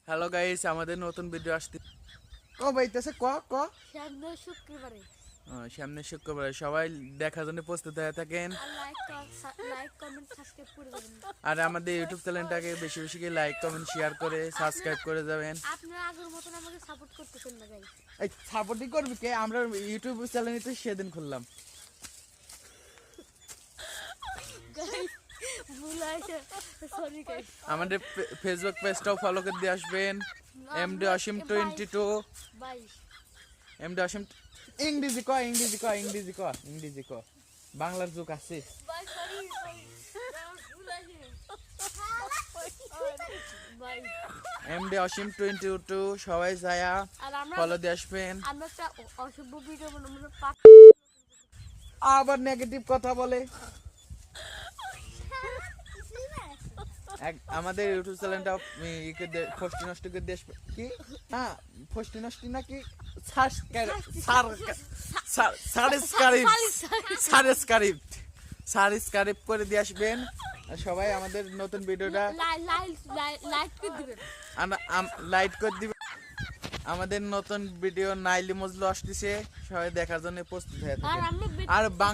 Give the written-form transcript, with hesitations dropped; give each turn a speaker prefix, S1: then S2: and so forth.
S1: Hello guys, আমাদের নতুন video আসতে ও বাইতেছে সামনে শুক্রবারে সবাই দেখার জন্য প্রস্তুত হয়ে থাকেন। আর আমাদের ইউটিউব চ্যানেলটাকে বেশি বেশি করে লাইক কমেন্ট শেয়ার করে সাবস্ক্রাইব করে যাবেন।
S2: আপনারা আগের মতন আমাকে সাপোর্ট করতেছেন না গাইস।
S1: এই সাপোর্টই করবি কে? আমরা ইউটিউব চ্যানেলই তো সেদিন খুললাম। আমাদের ফেসবুক পেজটাও ফলো করে দিয়ে আসবেন। এমডি অসীম 22 এমডি অসীম ইংরেজি ক বাংলার যুগ আছে। এমডি অসীম 22 সবাই যায়া ফলো দিয়ে আসবেন। আবার নেগেটিভ কথা বলে। আমাদের ইউটিউব চ্যানেলটা ফষ্টি নষ্ট করে দিয়ে আসবে কি? হ্যাঁ, ফষ্টি নষ্ট নাকি সাবস্ক্রাইব করে দিয়ে আসবেন। আর সবাই আমাদের নতুন ভিডিওটা লাইক করে দিবেন। আমাদের নতুন ভিডিও নাইলি মজলু আসতেছে, সবাই দেখার জন্য প্রস্তুত হয়ে থাকেন। আর